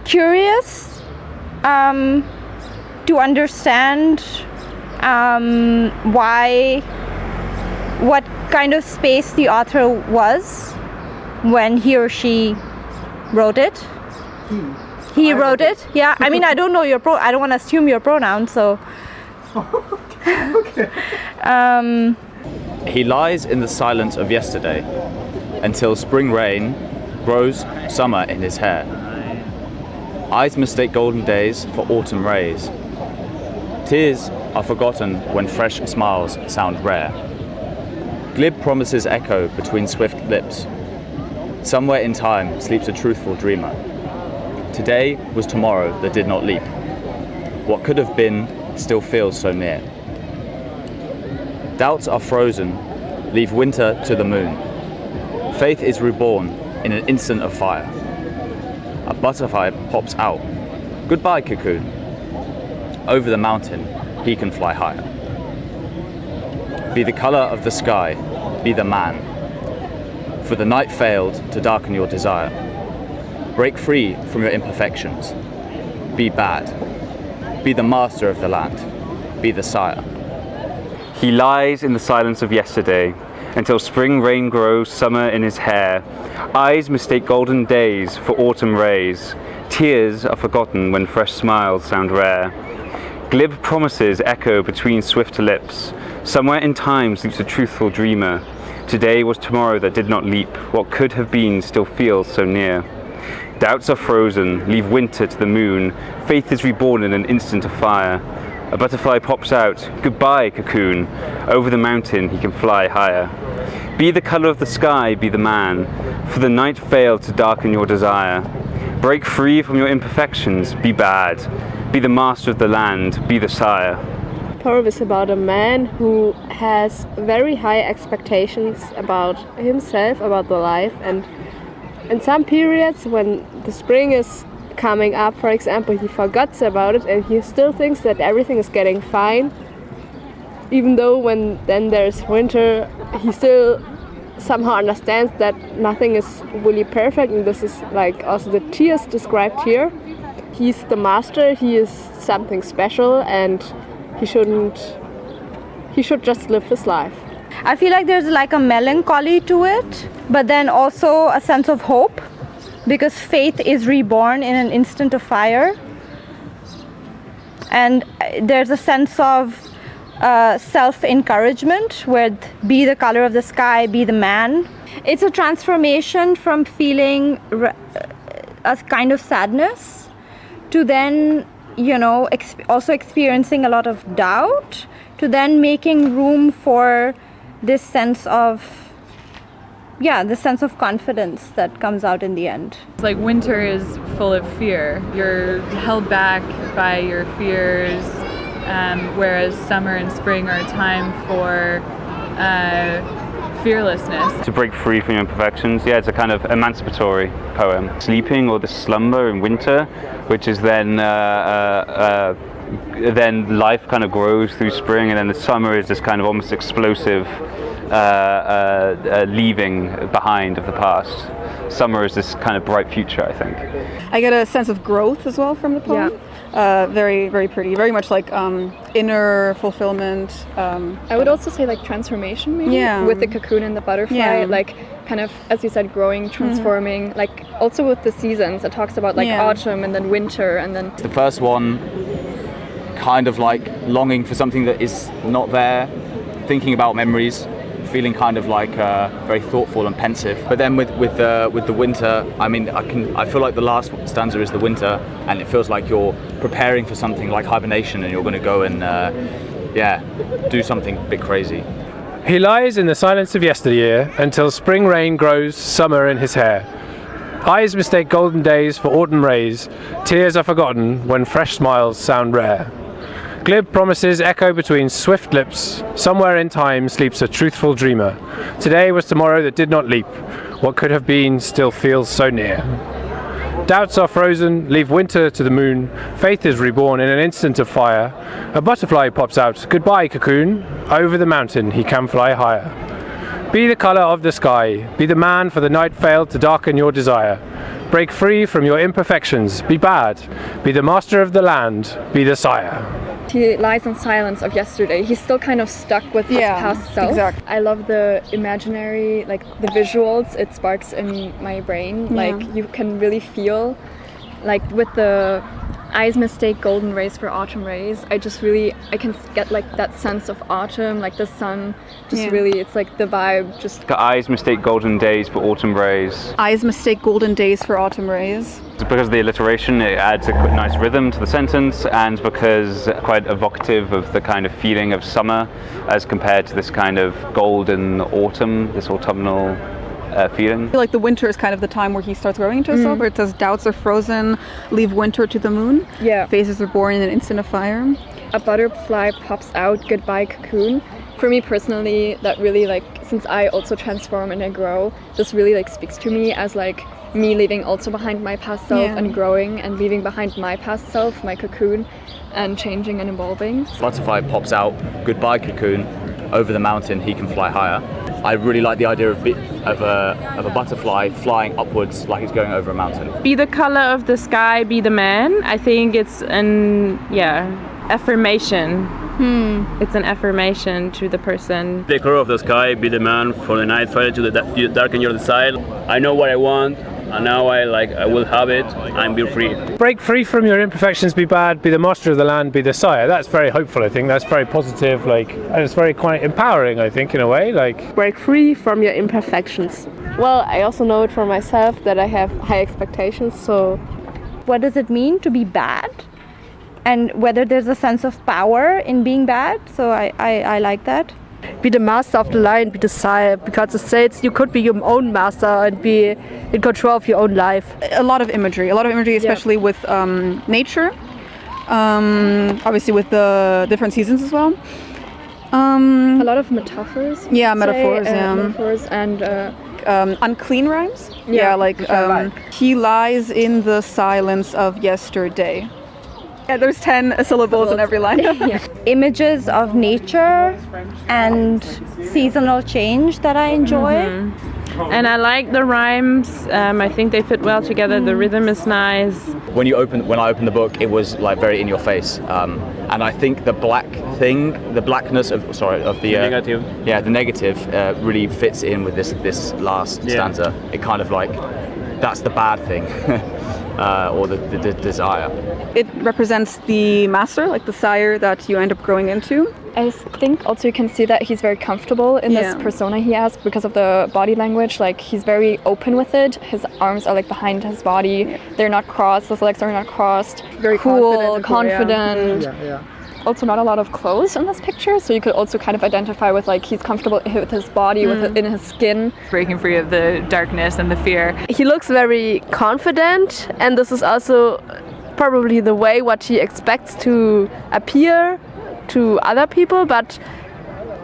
curious to understand what kind of space the author was when he or she wrote it. He wrote it. Yeah. I mean, I don't know your I don't want to assume your pronouns, so. Okay. He lies in the silence of yesterday until spring rain grows summer in his hair. Eyes mistake golden days for autumn rays. Tears are forgotten when fresh smiles sound rare. Glib promises echo between swift lips. Somewhere in time sleeps a truthful dreamer. Today was tomorrow that did not leap. What could have been still feels so near. Doubts are frozen, leave winter to the moon. Faith is reborn in an instant of fire. A butterfly pops out. Goodbye, cocoon. Over the mountain, he can fly higher. Be the color of the sky, be the man. For the night failed to darken your desire. Break free from your imperfections. Be bad. Be the master of the land. Be the sire. He lies in the silence of yesterday until spring rain grows summer in his hair. Eyes mistake golden days for autumn rays. Tears are forgotten when fresh smiles sound rare. Glib promises echo between swift lips. Somewhere in time sleeps a truthful dreamer. Today was tomorrow that did not leap. What could have been still feels so near. Doubts are frozen, leave winter to the moon. Faith is reborn in an instant of fire. A butterfly pops out. Goodbye, cocoon. Over the mountain he can fly higher. Be the color of the sky, be the man. For the night failed to darken your desire. Break free from your imperfections, be bad. Be the master of the land, be the sire. The poem is about a man who has very high expectations about himself, about the life, and in some periods when the spring is coming up, for example, he forgets about it and he still thinks that everything is getting fine. Even though when then there's winter, he still somehow understands that nothing is really perfect, and this is like also the tears described here. He's the master, he is something special, and he should just live his life. I feel like there's like a melancholy to it, but then also a sense of hope, because faith is reborn in an instant of fire. And there's a sense of self-encouragement with be the color of the sky, be the man. It's a transformation from feeling a kind of sadness to then, also experiencing a lot of doubt, to then making room for this sense of confidence that comes out in the end. It's like winter is full of fear. You're held back by your fears, whereas summer and spring are a time for fearlessness. To break free from your imperfections, it's a kind of emancipatory poem. Sleeping or the slumber in winter, which is then life kind of grows through spring, and then the summer is this kind of almost explosive leaving behind of the past. Summer is this kind of bright future, I think. I get a sense of growth as well from the poem. Yeah. Very, very pretty. Very much like inner fulfillment. I would also say like transformation, maybe. Yeah. With the cocoon and the butterfly, Yeah. like kind of, as you said, growing, transforming. Like also with the seasons, it talks about like autumn and then winter and then. The first one, kind of like longing for something that is not there, thinking about memories, feeling kind of like very thoughtful and pensive. But then with the winter, I mean, I feel like the last stanza is the winter, and it feels like you're preparing for something like hibernation, and you're going to go and do something a bit crazy. He lies in the silence of yesteryear until spring rain grows summer in his hair. Eyes mistake golden days for autumn rays. Tears are forgotten when fresh smiles sound rare. Glib promises echo between swift lips. Somewhere in time sleeps a truthful dreamer. Today was tomorrow that did not leap. What could have been still feels so near. Doubts are frozen, leave winter to the moon. Faith is reborn in an instant of fire. A butterfly pops out. Goodbye, cocoon. Over the mountain he can fly higher. Be the color of the sky. Be the man, for the night failed to darken your desire. break free from your imperfections, be bad, be the master of the land, be the Sire. He lies in silence of yesterday. He's still kind of stuck with his past self. Exactly. I love the imaginary, like the visuals it sparks in my brain. Like you can really feel, like with the eyes mistake golden rays for autumn rays. I can get like that sense of autumn, like the sun. Just really, it's like the vibe. Just Eyes mistake golden days for autumn rays. Eyes mistake golden days for autumn rays. Because of the alliteration, it adds a quite nice rhythm to the sentence, and because quite evocative of the kind of feeling of summer as compared to this kind of golden autumn, this autumnal feeling. I feel like the winter is kind of the time where he starts growing into himself, where it says doubts are frozen, leave winter to the moon. Yeah. Phases are born in an instant of fire. a butterfly pops out, goodbye cocoon. For me personally, that really like, since I also transform and I grow, this really like speaks to me as like me leaving also behind my past self and growing and leaving behind my past self, my cocoon, and changing and evolving. Butterfly pops out, goodbye cocoon, over the mountain he can fly higher. I really like the idea of a butterfly flying upwards like it's going over a mountain. Be the color of the sky, be the man. I think it's an affirmation. It's an affirmation to the person. The color of the sky, be the man, for the night fire to the darken your desire. I know what I want, and now I will have it and be free. Break free from your imperfections, be bad, be the master of the land, be the Sire. That's very hopeful, I think. That's very positive, and it's very quite empowering, I think, in a way. Break free from your imperfections. Well, I also know it for myself that I have high expectations, so... What does it mean to be bad? And whether there's a sense of power in being bad. So I like that. Be the master of the lion, be the Sire, because it says you could be your own master and be in control of your own life. A lot of imagery, especially with nature, obviously with the different seasons as well. A lot of metaphors. Metaphors and unclean rhymes. He lies in the silence of yesterday. Yeah, there's 10 syllables in every line. Images of nature and seasonal change that I enjoy. And I like the rhymes. I think they fit well together. The rhythm is nice. When I opened the book, it was like very in your face, and I think the blackness of the negative. Yeah, the negative really fits in with this last stanza. It kind of like that's the bad thing, or the desire. It represents the master, like the Sire that you end up growing into. I think also you can see that he's very comfortable in this persona he has because of the body language. Like he's very open with it. His arms are like behind his body. They're not crossed. His legs are not crossed. Very cool, confident. Also not a lot of clothes in this picture, so you could also kind of identify with like he's comfortable with his body, in his skin. Breaking free of the darkness and the fear. He looks very confident, and this is also probably the way what he expects to appear to other people, but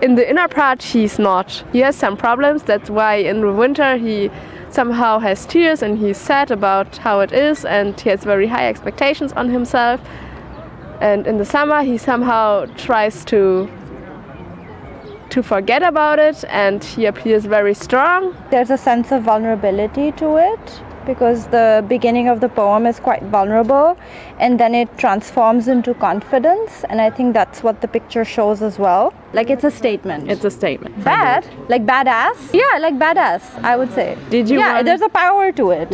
in the inner part he's not. He has some problems. That's why in the winter he somehow has tears and he's sad about how it is, and he has very high expectations on himself. And in the summer he somehow tries to forget about it, and he appears very strong. There's a sense of vulnerability to it because the beginning of the poem is quite vulnerable and then it transforms into confidence, and I think that's what the picture shows as well. Like it's a statement. It's a statement. Bad? Like badass? Yeah, like badass, I would say. Did you there's a power to it.